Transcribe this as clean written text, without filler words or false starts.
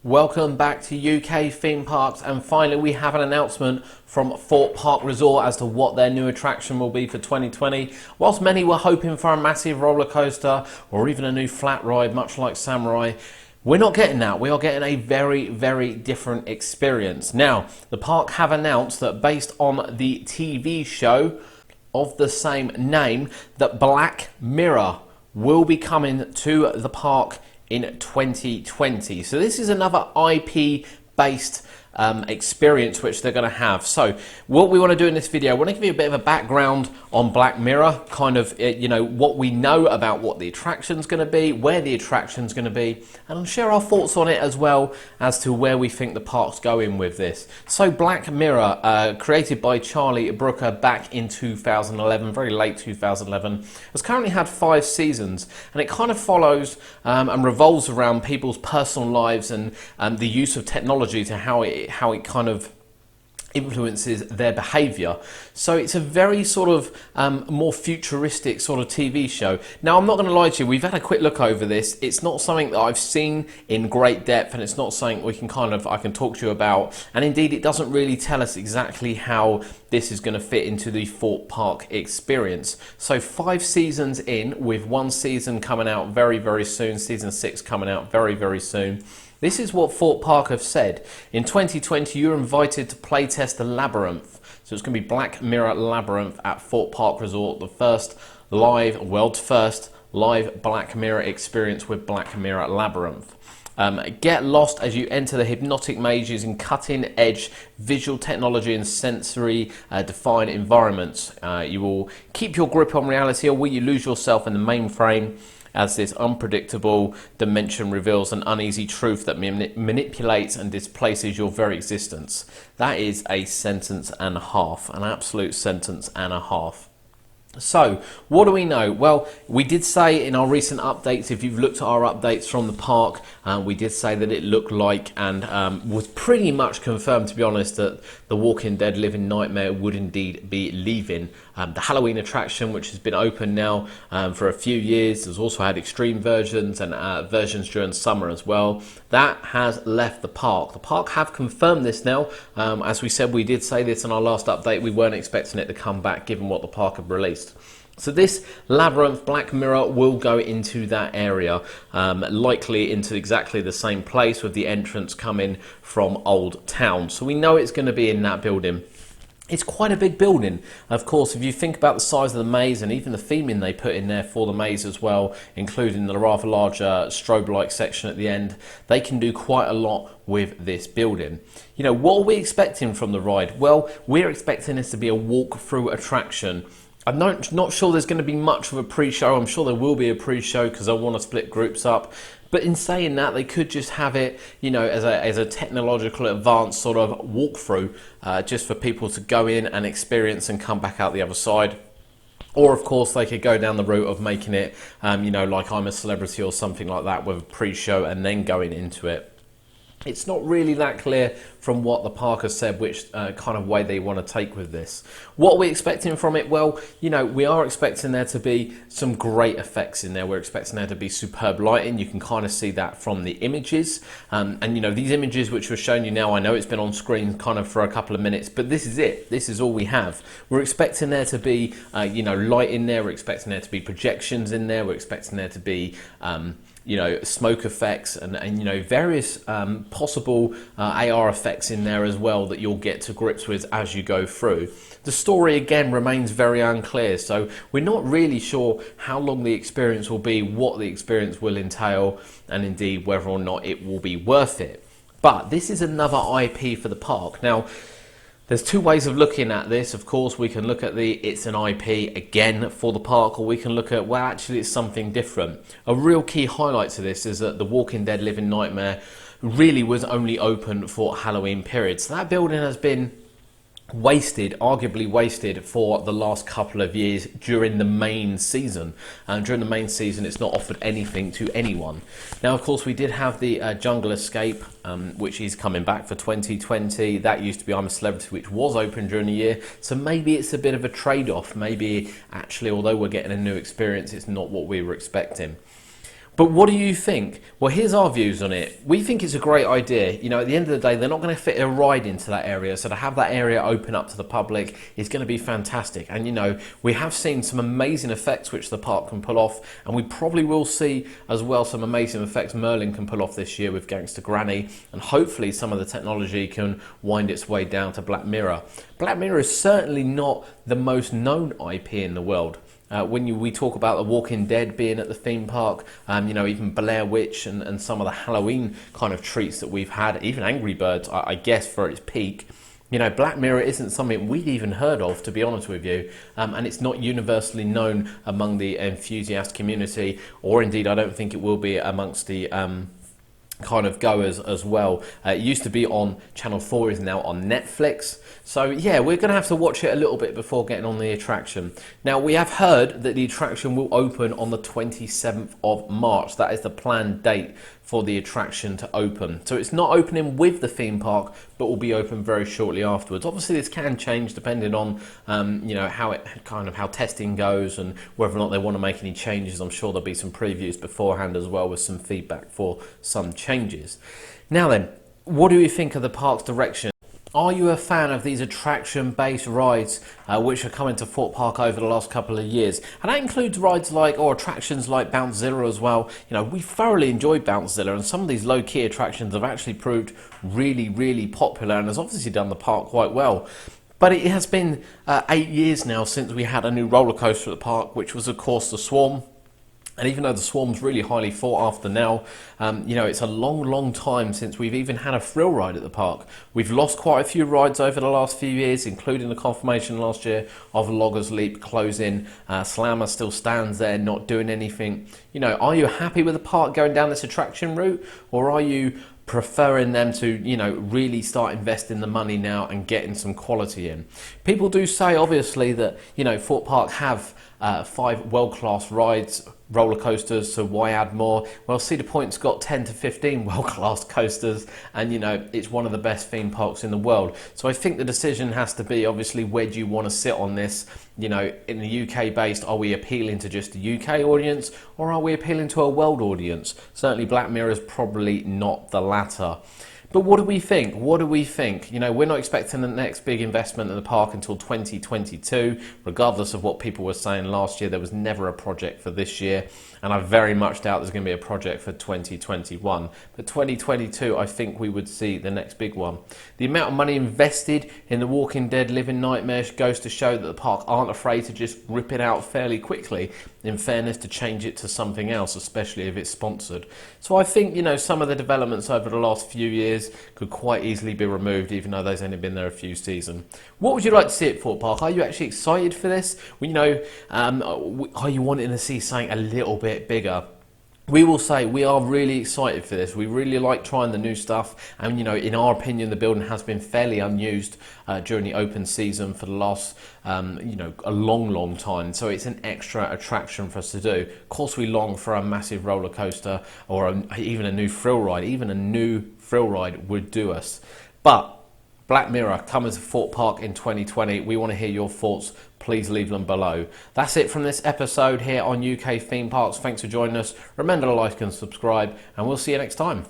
Welcome back to UK theme parks, and finally we have an announcement from Thorpe Park Resort as to what their new attraction will be for 2020. Whilst many were hoping for a massive roller coaster or even a new flat ride much like Samurai, we're not getting that. We are getting a very different experience. Now, the park have announced that based on the TV show of the same name, that Black Mirror will be coming to the park in 2020. So this is another IP based experience which they're going to have. So what we want to do in this video, I want to give you a bit of a background on Black Mirror, kind of what we know about what the attraction's going to be, where the attraction's going to be, and I'll share our thoughts on it as well as to where we think the park's going with this. So Black Mirror, created by Charlie Brooker back in 2011, very late 2011, has currently had 5 seasons, and it kind of follows and revolves around people's personal lives and the use of technology to how it kind of influences their behaviour. So it's a very sort of more futuristic sort of TV show. Now, I'm not going to lie to you, we've had a quick look over this. It's not something that I've seen in great depth, and it's not something I can talk to you about, and indeed it doesn't really tell us exactly how this is going to fit into the Thorpe Park experience. So 5 seasons in, with 1 season coming out very soon, season 6 coming out very soon. This is what Thorpe Park have said. In 2020, you're invited to playtest the Labyrinth. So it's going to be Black Mirror Labyrinth at Thorpe Park Resort, the world's first live Black Mirror experience with Black Mirror Labyrinth. Get lost as you enter the hypnotic maze using cutting-edge visual technology and sensory defined environments. You will keep your grip on reality, or will you lose yourself in the mainframe as this unpredictable dimension reveals an uneasy truth that manipulates and displaces your very existence. That is a sentence and a half, an absolute sentence and a half. So, what do we know? Well, we did say in our recent updates, if you've looked at our updates from the park, we did say that it looked like and was pretty much confirmed, to be honest, that the Walking Dead Living Nightmare would indeed be leaving. The Halloween attraction, which has been open now for a few years, has also had extreme versions and versions during summer as well. That has left the park. The park have confirmed this now. As we said, we did say this in our last update. We weren't expecting it to come back given what the park had released. So this Labyrinth Black Mirror will go into that area, likely into exactly the same place, with the entrance coming from Old Town. So we know it's going to be in that building. It's quite a big building. Of course, if you think about the size of the maze and even the theming they put in there for the maze as well, including the rather large strobe-like section at the end, they can do quite a lot with this building. You know, what are we expecting from the ride? Well, we're expecting this to be a walk-through attraction. I'm not sure there's going to be much of a pre-show. I'm sure there will be a pre-show because I want to split groups up. But in saying that, they could just have it, you know, as a technological advanced sort of walkthrough, just for people to go in and experience and come back out the other side. Or, of course, they could go down the route of making it, you know, like I'm a Celebrity or something like that, with a pre-show and then going into it. It's not really that clear from what the park has said which kind of way they want to take with this. What are we expecting from it? Well, you know, we are expecting there to be some great effects in there. We're expecting there to be superb lighting. You can kind of see that from the images. And, you know, these images which we're showing you now, I know it's been on screen kind of for a couple of minutes, but this is it. This is all we have. We're expecting there to be, you know, light in there. We're expecting there to be projections in there. We're expecting there to be you know, smoke effects and you know, various possible AR effects in there as well that you'll get to grips with as you go through. The story again remains very unclear, so we're not really sure how long the experience will be, what the experience will entail, and indeed whether or not it will be worth it. But this is another IP for the park. Now, there's 2 ways of looking at this. Of course, we can look at it's an IP again for the park, or we can look at, well, actually it's something different. A real key highlight to this is that the Walking Dead Living Nightmare really was only open for Halloween period. So that building has been arguably wasted for the last couple of years during the main season. And during the main season, it's not offered anything to anyone. Now, of course, we did have the Jungle Escape, which is coming back for 2020. That used to be I'm a Celebrity, which was open during the year. So maybe it's a bit of a trade-off. Maybe actually, although we're getting a new experience, it's not what we were expecting. But what do you think? Well, here's our views on it. We think it's a great idea. You know, at the end of the day, they're not going to fit a ride into that area. So to have that area open up to the public is going to be fantastic. And, you know, we have seen some amazing effects which the park can pull off. And we probably will see as well some amazing effects Merlin can pull off this year with Gangster Granny. And hopefully some of the technology can wind its way down to Black Mirror. Black Mirror is certainly not the most known IP in the world. When we talk about The Walking Dead being at the theme park, you know, even Blair Witch and some of the Halloween kind of treats that we've had, even Angry Birds, I guess, for its peak. You know, Black Mirror isn't something we'd even heard of, to be honest with you, and it's not universally known among the enthusiast community, or indeed I don't think it will be amongst the kind of goers as well. It used to be on Channel 4, is now on Netflix. So yeah, we're going to have to watch it a little bit before getting on the attraction. Now, we have heard that the attraction will open on the 27th of March. That is the planned date for the attraction to open. So it's not opening with the theme park, but will be open very shortly afterwards. Obviously, this can change depending on you know, how testing goes and whether or not they want to make any changes. I'm sure there'll be some previews beforehand as well with some feedback for some changes. Now then, what do you think of the park's direction? Are you a fan of these attraction-based rides which are coming to Thorpe Park over the last couple of years? And that includes rides like, or attractions like Bouncezilla as well. You know, we thoroughly enjoyed Bouncezilla, and some of these low-key attractions have actually proved really, really popular and has obviously done the park quite well. But it has been 8 years now since we had a new roller coaster at the park, which was of course the Swarm. And even though the Swarm's really highly sought after now, you know, it's a long, long time since we've even had a thrill ride at the park. We've lost quite a few rides over the last few years, including the confirmation last year of Logger's Leap closing. Slammer still stands there, not doing anything. You know, are you happy with the park going down this attraction route, or are you preferring them to, you know, really start investing the money now and getting some quality in? People do say, obviously, that, you know, Thorpe Park have 5 world-class rides, roller coasters, so why add more? Well, Cedar Point's got 10 to 15 world-class coasters, and, you know, it's one of the best theme parks in the world. So I think the decision has to be, obviously, where do you want to sit on this? You know, in the UK based, are we appealing to just the UK audience, or are we appealing to a world audience? Certainly Black Mirror is probably not the latter. But what do we think? What do we think? You know, we're not expecting the next big investment in the park until 2022, regardless of what people were saying last year. There was never a project for this year, and I very much doubt there's going to be a project for 2021. But 2022, I think we would see the next big one. The amount of money invested in The Walking Dead Living Nightmares goes to show that the park aren't afraid to just rip it out fairly quickly, in fairness, to change it to something else, especially if it's sponsored. So I think, you know, some of the developments over the last few years could quite easily be removed, even though they've only been there a few seasons. What would you like to see at Thorpe Park? Are you actually excited for this? Well, you know, are you wanting to see something a little bit bigger? We will say we are really excited for this. We really like trying the new stuff, and, you know, in our opinion, the building has been fairly unused during the open season for the last, you know, a long, long time. So it's an extra attraction for us to do. Of course, we long for a massive roller coaster or even a new thrill ride. Even a new thrill ride would do us. But Black Mirror coming to Thorpe Park in 2020. We want to hear your thoughts. Please leave them below. That's it from this episode here on UK Theme Parks. Thanks for joining us. Remember to like and subscribe, and we'll see you next time.